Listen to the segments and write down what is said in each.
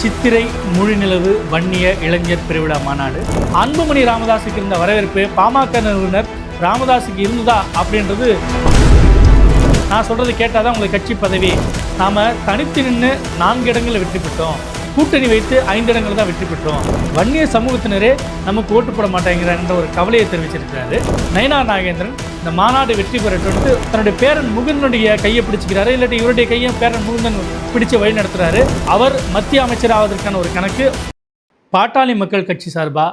சித்திரை முழுநிலவு வன்னிய இளைஞர் பெருவிழா மாநாடு. அன்புமணி ராமதாஸுக்கு இருந்த வரவேற்பு பாமக நிறுவனர் ராமதாஸுக்கு இருந்ததா அப்படின்றது நான் சொல்கிறது கேட்டால் தான் உங்களுக்கு கட்சி பதவி. நாம் தனித்து நின்று 4 இடங்களில் வெற்றி பெற்றோம், கூட்டணி வைத்து 5 இடங்களில் தான் வெற்றி பெற்றோம். வன்னிய சமூகத்தினரே நமக்கு ஓட்டு போட மாட்டேங்கிறார் என்ற ஒரு கவலையை தெரிவிச்சிருக்கிறாரு. நயினார் நாகேந்திரன் இந்த மாநாடு வெற்றி பெறட்டு தன்னுடைய பேரன் முகுந்தனுடைய கையை பிடிச்சிக்கிறாரு, இல்லாட்டி இவருடைய கையை பேரன் முகுந்தன் பிடிச்சு வழி நடத்துகிறாரு. அவர் மத்திய அமைச்சர் ஆவதற்கான ஒரு கணக்கு. பாட்டாளி மக்கள் கட்சி சார்பாக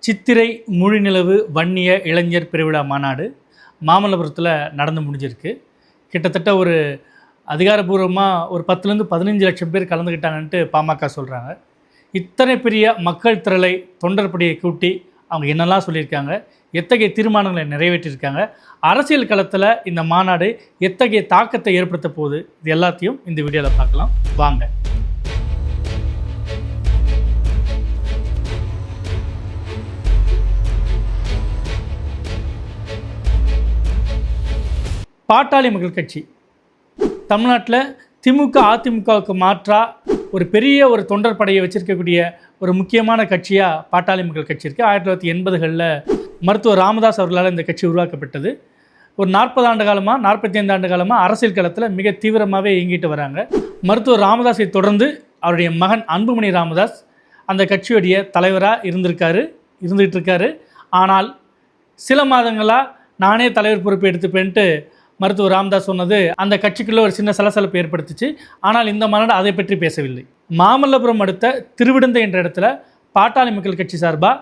சித்திரை முழுநிலவு வன்னிய இளைஞர் பெருவிழா மாநாடு மாமல்லபுரத்தில் நடந்து முடிஞ்சிருக்கு. கிட்டத்தட்ட ஒரு அதிகாரப்பூர்வமாக ஒரு 10லேருந்து 15 லட்சம் பேர் கலந்துக்கிட்டாங்கன்ட்டு பாமக சொல்கிறாங்க. இத்தனை பெரிய மக்கள் திரளை தொண்டர் படையை கூட்டி அவங்க என்னெல்லாம் சொல்லியிருக்காங்க, எத்தகைய தீர்மானங்களை நிறைவேற்றியிருக்காங்க, அரசியல் களத்தில் இந்த மாநாடு எத்தகைய தாக்கத்தை ஏற்படுத்த போகுது, இது எல்லாத்தையும் இந்த வீடியோவில் பார்க்கலாம் வாங்க. பாட்டாளி மக்கள் கட்சி தமிழ்நாட்டில் திமுக அதிமுகவுக்கு மாற்றாக ஒரு பெரிய ஒரு தொண்டர் படையை வச்சிருக்கக்கூடிய ஒரு முக்கியமான கட்சியாக பாட்டாளி மக்கள் கட்சி இருக்குது. 1980களில் மருத்துவர் ராமதாஸ் அவர்களால் இந்த கட்சி உருவாக்கப்பட்டது. ஒரு 40 ஆண்டு காலமாக 45 ஆண்டு காலமாக அரசியல் களத்தில் மிக தீவிரமாகவே இயங்கிட்டு வராங்க. மருத்துவர் ராமதாஸை தொடர்ந்து அவருடைய மகன் அன்புமணி ராமதாஸ் அந்த கட்சியுடைய தலைவராக இருந்துகிட்டு இருக்காரு. ஆனால் சில மாதங்களாக நானே தலைவர் பொறுப்பு எடுத்துப்பேன்ட்டு மருத்துவர் ராமதாஸ் சொன்னது அந்த கட்சிக்குள்ளே ஒரு சின்ன சலசலப்பு ஏற்படுத்துச்சு. ஆனால் இந்த மாநாடு அதை பற்றி பேசவில்லை. மாமல்லபுரம் அடுத்த திருவிடந்தை என்ற இடத்துல பாட்டாளி மக்கள் கட்சி சார்பாக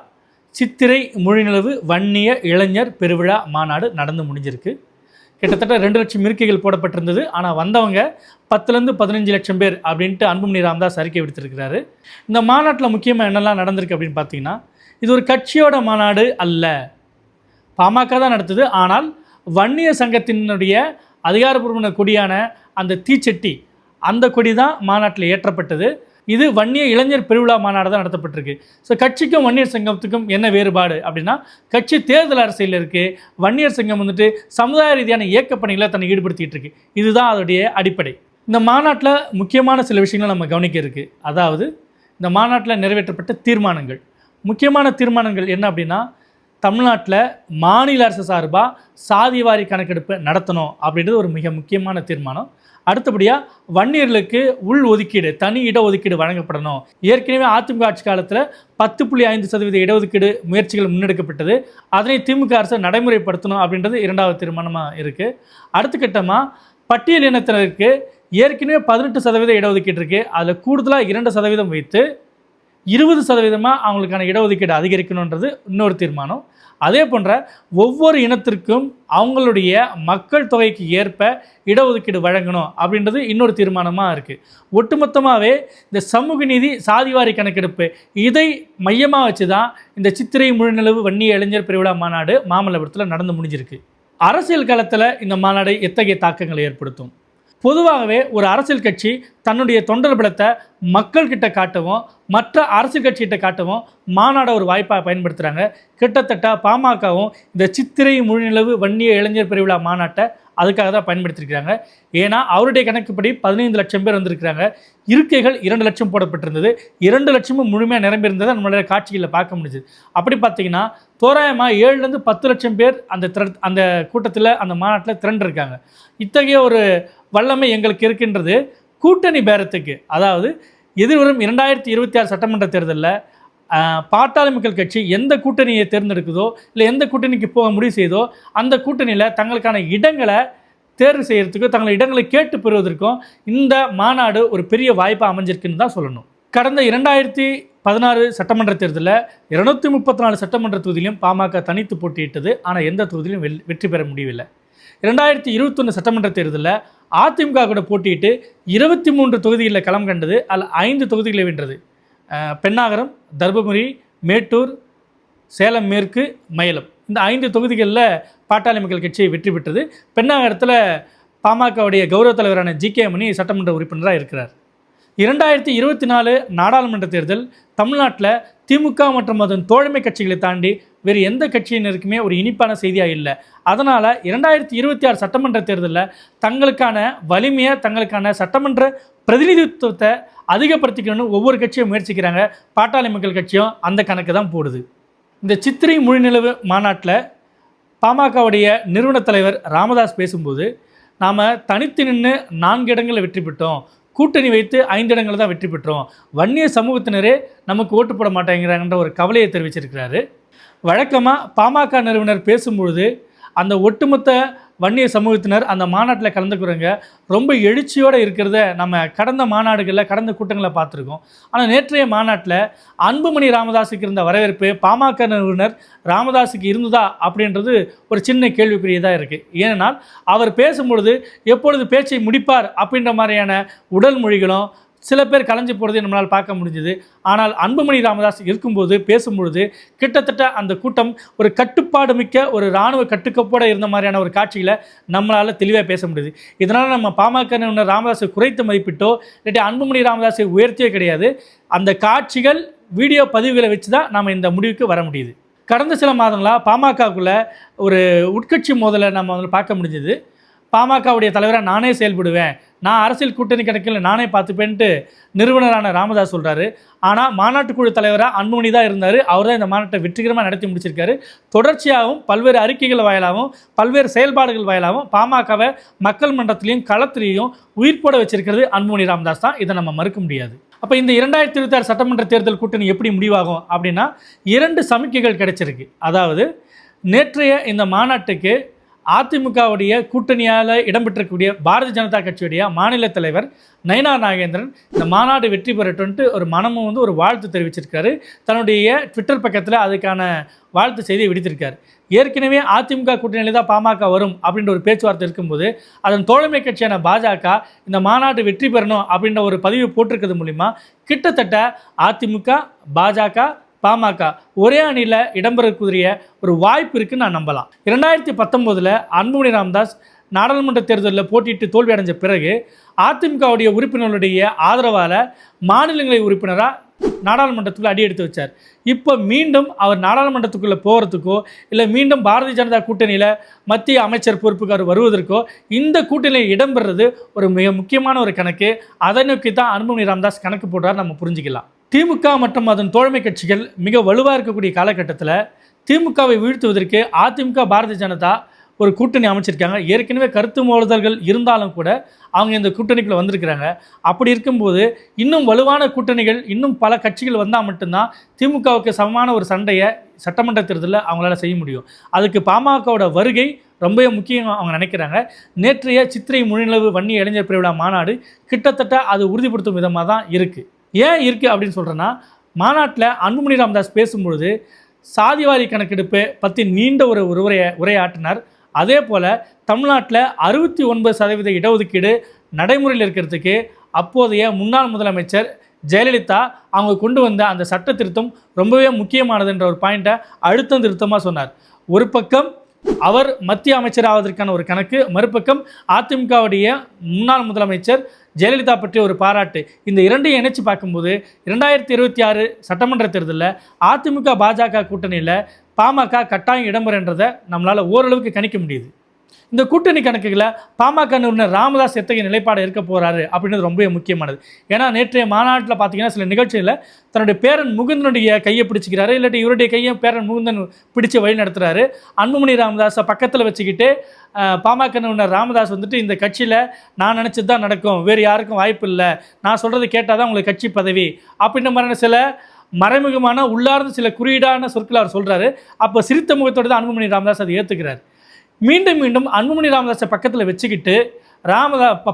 சித்திரை முழுநிலவு வன்னிய இளைஞர் பெருவிழா மாநாடு நடந்து முடிஞ்சிருக்கு. கிட்டத்தட்ட 2 லட்சம் இருக்கைகள் போடப்பட்டிருந்தது. ஆனால் வந்தவங்க 10லேருந்து 15 லட்சம் பேர் அப்படின்ட்டு அன்புமணி ராமதாஸ் அறிக்கை விடுத்திருக்கிறாரு. இந்த மாநாட்டில் முக்கியமாக என்னெல்லாம் நடந்திருக்கு அப்படின்னு பார்த்தீங்கன்னா, இது ஒரு கட்சியோட மாநாடு அல்ல, பாமக தான் நடத்துது. ஆனால் வன்னிய சங்கத்தினுடைய அதிகாரப்பூர்வ கொடியான அந்த தீச்சட்டி, அந்த கொடி தான் மாநாட்டில் ஏற்றப்பட்டது. இது வன்னிய இளைஞர் பெருவிழா மாநாடு தான் நடத்தப்பட்டிருக்கு. ஸோ கட்சிக்கும் வன்னியர் சங்கத்துக்கும் என்ன வேறுபாடு அப்படின்னா, கட்சி தேர்தல் அரசியல் இருக்குது, வன்னியர் சங்கம் சமுதாய ரீதியான இயக்கப்பணிகளை தன்னை ஈடுபடுத்திகிட்டு இருக்கு. இதுதான் அதோடைய அடிப்படை. இந்த மாநாட்டில் முக்கியமான சில விஷயங்கள் நம்ம கவனிக்க இருக்குது. அதாவது இந்த மாநாட்டில் நிறைவேற்றப்பட்ட தீர்மானங்கள், முக்கியமான தீர்மானங்கள் என்ன அப்படின்னா, தமிழ்நாட்டில் மாநில அரசு சார்பாக சாதிவாரி கணக்கெடுப்பு நடத்தணும் அப்படின்றது ஒரு மிக முக்கியமான தீர்மானம். அடுத்தபடியாக வன்னியர்களுக்கு உள் ஒதுக்கீடு, தனி இடஒதுக்கீடு வழங்கப்படணும். ஏற்கனவே அதிமுக ஆட்சி காலத்தில் 10.5% இடஒதுக்கீடு முயற்சிகள் முன்னெடுக்கப்பட்டது. அதனை திமுக அரசு நடைமுறைப்படுத்தணும் அப்படின்றது 2வது தீர்மானமாக இருக்குது. அடுத்த கட்டமாக பட்டியல் இனத்தினருக்கு ஏற்கனவே 18% இடஒதுக்கீடு இருக்குது, அதில் கூடுதலாக 2% வைத்து 20% அவங்களுக்கான இடஒதுக்கீடு அதிகரிக்கணுன்றது இன்னொரு தீர்மானம். அதே போன்ற ஒவ்வொரு இனத்திற்கும் அவங்களுடைய மக்கள் தொகைக்கு ஏற்ப இடஒதுக்கீடு வழங்கணும் அப்படின்றது இன்னொரு தீர்மானமாக இருக்குது. ஒட்டுமொத்தமாகவே இந்த சமூக நீதி சாதிவாரி கணக்கெடுப்பு இதை மையமாக வச்சு தான் இந்த சித்திரை முழுநிலவு வன்னிய இளைஞர் பெருவிழா மாநாடு மாமல்லபுரத்தில் நடந்து முடிஞ்சிருக்கு. அரசியல் களத்தில் இந்த மாநாடு எத்தகைய தாக்கங்களை ஏற்படுத்தும்? பொதுவாகவே ஒரு அரசியல் கட்சி தன்னுடைய தொண்டர் பலத்தை மக்கள்கிட்ட காட்டவும் மற்ற அரசியல் கட்சிகிட்ட காட்டவும் மாநாட ஒரு வாய்ப்பாக பயன்படுத்துகிறாங்க. கிட்டத்தட்ட பாமகவும் இந்த சித்திரை முழுநிலவு வன்னிய இளைஞர் பெருவிழா மாநாட்டை அதுக்காக தான் பயன்படுத்தியிருக்கிறாங்க. ஏன்னா அவருடைய கணக்குப்படி 15 லட்சம் பேர் வந்திருக்கிறாங்க. இருக்கைகள் 2 லட்சம் போடப்பட்டிருந்தது. 2 லட்சமும் முழுமையாக நிரம்பியிருந்ததை நம்மளால காட்சிகளில் பார்க்க முடிஞ்சுது. அப்படி பார்த்தீங்கன்னா தோராயமாக 7லேருந்து 10 லட்சம் பேர் அந்த கூட்டத்தில் அந்த மாநாட்டில் திரண்டிருக்காங்க. இத்தகைய ஒரு வல்லமை எங்களுக்கு இருக்கின்றது. கூட்டணி பேரத்துக்கு, அதாவது எதிர்வரும் 2026 சட்டமன்ற தேர்தலில் பாட்டாளி மக்கள் கட்சி எந்த கூட்டணியை தேர்ந்தெடுக்குதோ இல்லை எந்த கூட்டணிக்கு போக முடிவு செய்தோ அந்த கூட்டணியில் தங்களுக்கான இடங்களை தேர்வு செய்கிறதுக்கும் தங்களை இடங்களை கேட்டு பெறுவதற்கும் இந்த மாநாடு ஒரு பெரிய வாய்ப்பாக அமைஞ்சிருக்குன்னு தான் சொல்லணும். கடந்த 2016 சட்டமன்ற தேர்தலில் 234 சட்டமன்ற தொகுதியிலும் பாமக தனித்து போட்டியிட்டது. ஆனால் எந்த தொகுதியிலும் வெற்றி பெற முடியவில்லை. 2021 சட்டமன்ற தேர்தலில் அதிமுக கூட போட்டியிட்டு 23 தொகுதிகளில் களம் கண்டது. அதில் 5 தொகுதிகளை வென்றது. பென்னாகரம், தர்மபுரி, மேட்டூர், சேலம் மேற்கு, மயிலம், இந்த 5 தொகுதிகளில் பாட்டாளி மக்கள் கட்சி வெற்றி பெற்றது. பென்னாகரத்தில் பாமகவுடைய கௌரவ தலைவரான ஜி.கே. மணி சட்டமன்ற உறுப்பினராக இருக்கிறார். 2024 நாடாளுமன்ற தேர்தல் தமிழ்நாட்டில் திமுக மற்றும் அதன் தோழமை கட்சிகளை தாண்டி வேறு எந்த கட்சியினருக்குமே ஒரு இனிப்பான செய்தியாக இல்லை. அதனால் 2026 சட்டமன்ற தேர்தலில் தங்களுக்கான வலிமையை, தங்களுக்கான சட்டமன்ற பிரதிநிதித்துவத்தை அதிகப்படுத்திக்கணும்னு ஒவ்வொரு கட்சியும் முயற்சிக்கிறாங்க. பாட்டாளி மக்கள் கட்சியும் அந்த கணக்கு தான் போடுது. இந்த சித்திரை மொழிநிலவு மாநாட்டில் பாமகவுடைய நிறுவன தலைவர் ராமதாஸ் பேசும்போது, நாம் தனித்து நின்று 4 இடங்களில் வெற்றி பெற்றோம், கூட்டணி வைத்து 5 இடங்களில் தான் வெற்றி பெற்றோம், வன்னிய சமூகத்தினரே நமக்கு ஓட்டு போட மாட்டேங்கிறாங்கன்ற ஒரு கவலையை தெரிவிச்சிருக்கிறாரு. வழக்கமாக பாமக நிறுவனர் பேசும்பொழுது அந்த ஒட்டுமொத்த வன்னிய சமூகத்தினர் அந்த மாநாட்டில் கலந்துக்கிறவங்க ரொம்ப எழுச்சியோடு இருக்கிறத நம்ம கடந்த மாநாடுகளில் கடந்த கூட்டங்களில் பார்த்துருக்கோம். ஆனால் நேற்றைய மாநாட்டில் அன்புமணி ராமதாஸுக்கு இருந்த வரவேற்பு பாமக நிறுவனர் ராமதாஸுக்கு இருந்ததா அப்படின்றது ஒரு சின்ன கேள்விக்குரியதாக இருக்குது. ஏனென்றால் அவர் பேசும்பொழுது எப்பொழுது பேச்சை முடிப்பார் அப்படின்ற மாதிரியான உடல் மொழிகளும் சில பேர் கலைஞ்சு போகிறதை நம்மளால் பார்க்க முடிஞ்சுது. ஆனால் அன்புமணி ராமதாஸ் இருக்கும்போது பேசும்பொழுது கிட்டத்தட்ட அந்த கூட்டம் ஒரு கட்டுப்பாடு மிக்க ஒரு இராணுவ கட்டுக்கோப்போடு இருந்த மாதிரியான ஒரு காட்சியில் நம்மளால் தெளிவாக பேச முடியுது. இதனால் நம்ம பாமக நிறுவனர் ராமதாஸை குறைத்து மதிப்பிட்டோ இல்லாட்டி அன்புமணி ராமதாஸை உயர்த்தியோ கிடையாது. அந்த காட்சிகள் வீடியோ பதிவுகளை வச்சு தான் நம்ம இந்த முடிவுக்கு வர முடியுது. கடந்த சில மாதங்களாக பாமகக்குள்ளே ஒரு உட்கட்சி மோதலை நம்ம பார்க்க முடிஞ்சது. பாமகவுடைய தலைவராக நானே செயல்படுவேன், நான் அரசியல் கூட்டணி கணக்கில் நானே பார்த்துப்பேன்ட்டு நிறுவனரான ராமதாஸ் சொல்கிறாரு. ஆனால் மாநாட்டுக்குழு தலைவராக அன்புமணி தான் இருந்தார். அவர் தான் இந்த மாநாட்டை வெற்றிகரமாக நடத்தி முடிச்சிருக்காரு. தொடர்ச்சியாகவும் பல்வேறு அறிக்கைகள் வாயிலாகவும் பல்வேறு செயல்பாடுகள் வாயிலாகவும் பாமகவை மக்கள் மன்றத்திலையும் களத்திலையும் உயிர்ப்போட வச்சிருக்கிறது அன்புமணி ராமதாஸ் தான். இதை நம்ம மறுக்க முடியாது. அப்போ இந்த 2026 சட்டமன்ற தேர்தல் கூட்டணி எப்படி முடிவாகும் அப்படின்னா 2 சமிக்கைகள் கிடைச்சிருக்கு. அதாவது நேற்றைய இந்த மாநாட்டுக்கு அதிமுகவுடைய கூட்டணியால் இடம்பெற்றக்கூடிய பாரதிய ஜனதா கட்சியுடைய மாநில தலைவர் நயினார் நாகேந்திரன் இந்த மாநாடு வெற்றி பெறட்டும்ட்டு ஒரு மனமும் ஒரு வாழ்த்து தெரிவிச்சிருக்காரு. தன்னுடைய ட்விட்டர் பக்கத்தில் அதுக்கான வாழ்த்து செய்தியை விடுத்திருக்காரு. ஏற்கனவே அதிமுக கூட்டணியில் தான் பாமக வரும் அப்படின்ற ஒரு பேச்சுவார்த்தை இருக்கும்போது அதன் தோழமை கட்சியான பாஜக இந்த மாநாடு வெற்றி பெறணும் அப்படின்ற ஒரு பதிவு போட்டிருக்கிறது மூலிமா கிட்டத்தட்ட அதிமுக, பாஜக, பாமக ஒரே அணியில் இடம்பெறக்கூடிய ஒரு வாய்ப்பு இருக்குன்னு நான் நம்பலாம். 2019 அன்புமணி ராமதாஸ் நாடாளுமன்ற தேர்தலில் போட்டியிட்டு தோல்வி அடைஞ்ச பிறகு அதிமுகவுடைய உறுப்பினர்களுடைய ஆதரவால் மாநிலங்களவை உறுப்பினராக நாடாளுமன்றத்துக்குள்ளே அடி எடுத்து வச்சார். இப்போ மீண்டும் அவர் நாடாளுமன்றத்துக்குள்ளே போகிறதுக்கோ இல்லை மீண்டும் பாரதிய ஜனதா கூட்டணியில் மத்திய அமைச்சர் பொறுப்புக்கு அவர் வருவதற்கோ இந்த கூட்டணியில் இடம்பெறது ஒரு மிக முக்கியமான ஒரு கணக்கு. அதை நோக்கி தான் அன்புமணி ராமதாஸ் கணக்கு போடுறார், நம்ம புரிஞ்சுக்கலாம். திமுக மற்றும் அதன் தோழமை கட்சிகள் மிக வலுவாக இருக்கக்கூடிய காலகட்டத்தில் திமுகவை வீழ்த்துவதற்கு அதிமுக, பாரதிய ஜனதா ஒரு கூட்டணி அமைச்சிருக்காங்க. ஏற்கனவே கருத்து மோதல்கள் இருந்தாலும் கூட அவங்க இந்த கூட்டணிக்குள்ளே வந்திருக்கிறாங்க. அப்படி இருக்கும்போது இன்னும் வலுவான கூட்டணிகள் இன்னும் பல கட்சிகள் வந்தால் மட்டும்தான் திமுகவுக்கு சமமான ஒரு சண்டையை சட்டமன்ற தேர்தலில் அவங்களால செய்ய முடியும். அதுக்கு பாமகவோட வருகை ரொம்ப முக்கியம் அவங்க நினைக்கிறாங்க. நேற்றைய சித்திரை மொழிநிலவு வன்னிய இளைஞர் பெருவிழா மாநாடு கிட்டத்தட்ட அது உறுதிப்படுத்தும் விதமாக தான் இருக்குது. ஏன் இருக்குது அப்படின்னு சொல்கிறேன்னா, மாநாட்டில் அன்புமணி ராமதாஸ் பேசும்பொழுது சாதிவாரி கணக்கெடுப்பை பற்றி நீண்ட ஒரு உரையாற்றினார். அதே போல் தமிழ்நாட்டில் 69% இடஒதுக்கீடு நடைமுறையில் இருக்கிறதுக்கு அப்போதைய முன்னாள் முதலமைச்சர் ஜெயலலிதா அவங்க கொண்டு வந்த அந்த சட்ட திருத்தம் ரொம்பவே முக்கியமானதுன்ற ஒரு பாயிண்ட்டை அழுத்தம் திருத்தமாக சொன்னார். ஒரு பக்கம் அவர் மத்திய அமைச்சர் ஆவதற்கான ஒரு கணக்கு, மறுபக்கம் அதிமுகவுடைய முன்னாள் முதலமைச்சர் ஜெயலலிதா பற்றிய ஒரு பாராட்டு. இந்த இரண்டையும் இணைச்சு பார்க்கும்போது 2026 சட்டமன்ற தேர்தலில் அதிமுக, பாஜக கூட்டணியில் பாமக கட்டாயம் இடம்பெறன்றதை நம்மளால் ஓரளவுக்கு கணிக்க முடியுது. இந்த கூட்டணி கணக்குகளை பாமக நிறுவனர் ராமதாஸ் எத்தகைய நிலைப்பாடு இருக்க போகிறாரு அப்படின்றது ரொம்ப முக்கியமானது. ஏன்னா நேற்றைய மாநாட்டில் பார்த்தீங்கன்னா சில நிகழ்ச்சியில் தன்னுடைய பேரன் முகுந்தனுடைய கையை பிடிச்சிக்கிறாரு, இல்லாட்டி இவருடைய கையை பேரன் முகுந்தன் பிடிச்சி வழி நடத்துகிறாரு. அன்புமணி ராமதாஸை பக்கத்தில் வச்சுக்கிட்டு பாமக நிறுவனர் ராமதாஸ் இந்த கட்சியில் நான் நினச்சது தான் நடக்கும், வேறு யாருக்கும் வாய்ப்பு இல்லை, நான் சொல்கிறது கேட்டால் தான் உங்களுக்கு கட்சி பதவி அப்படின்ற மாதிரியான சில மறைமுகமான உள்ளார்ந்த சில குறியீடான சொற்களை அவர் சொல்கிறாரு. அப்போ சிரித்த முகத்தோடு தான் அன்புமணி ராமதாஸ் அதை ஏற்றுக்கிறார். மீண்டும் மீண்டும் அன்புமணி ராமதாஸை பக்கத்தில் வச்சுக்கிட்டு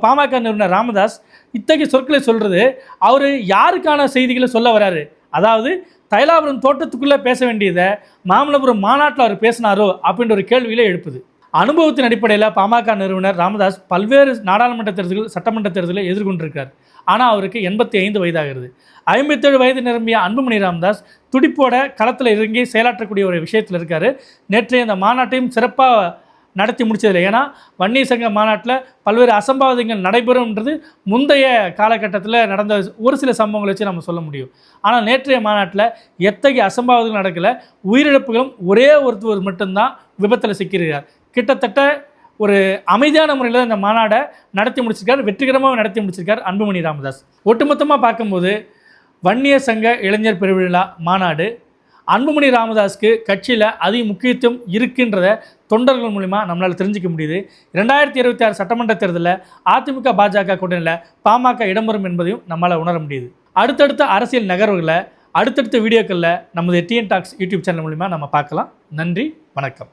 பாமக நிறுவனர் ராமதாஸ் இத்தகைய சொற்களை சொல்கிறது அவர் யாருக்கான செய்திகளை சொல்ல வராரு? அதாவது தைலாபுரம் தோட்டத்துக்குள்ளே பேச வேண்டியதை மாமல்லபுரம் மாநாட்டில் அவர் பேசினாரோ அப்படின்ற ஒரு கேள்வியிலே எழுப்புது. அனுபவத்தின் அடிப்படையில் பாமக நிறுவனர் ராமதாஸ் பல்வேறு நாடாளுமன்ற தேர்தல்கள், சட்டமன்ற தேர்தலை எதிர்கொண்டிருக்கார். ஆனால் அவருக்கு 85 வயதாகிறது. 57 வயது நிரம்பிய அன்புமணி ராமதாஸ் துடிப்போட களத்தில் இறங்கி செயலாற்றக்கூடிய ஒரு விஷயத்தில் இருக்கார். நேற்றைய இந்த மாநாட்டையும் சிறப்பாக நடத்தி முடிச்சதில்லை. ஏன்னா வன்னிய சங்க மாநாட்டில் பல்வேறு அசம்பாவிதங்கள் நடைபெறும்ன்றது முந்தைய காலகட்டத்தில் நடந்த ஒரு சில சம்பவங்களை வச்சு நம்ம சொல்ல முடியும். ஆனால் நேற்றைய மாநாட்டில் எத்தகைய அசம்பாவிதங்கள் நடக்கலை. உயிரிழப்புகளும் ஒரே ஒருத்தர் மட்டும்தான் விபத்தில் சிக்கிறார். கிட்டத்தட்ட ஒரு அமைதியான முறையில் இந்த மாநாடை நடத்தி முடிச்சிருக்கார், வெற்றிகரமாக நடத்தி முடிச்சிருக்கார் அன்புமணி ராமதாஸ். ஒட்டுமொத்தமாக பார்க்கும்போது வன்னியர் சங்க இளைஞர் பெருவிழா மாநாடு அன்புமணி ராமதாஸ்க்கு கட்சியில் அதிக முக்கியத்துவம் இருக்குன்றத தொண்டர்கள் மூலிமா நம்மளால் தெரிஞ்சிக்க முடியுது. 2026 சட்டமன்ற தேர்தலில் அதிமுக பாஜக கூட்டணியில் பாமக இடம்பெறும் என்பதையும் நம்மளால் உணர முடியுது. அடுத்தடுத்த அரசியல் நகர்வுகளை அடுத்தடுத்த வீடியோக்களில் நமது டிஎன் டாக்ஸ் யூடியூப் சேனல் மூலிமா நம்ம பார்க்கலாம். நன்றி, வணக்கம்.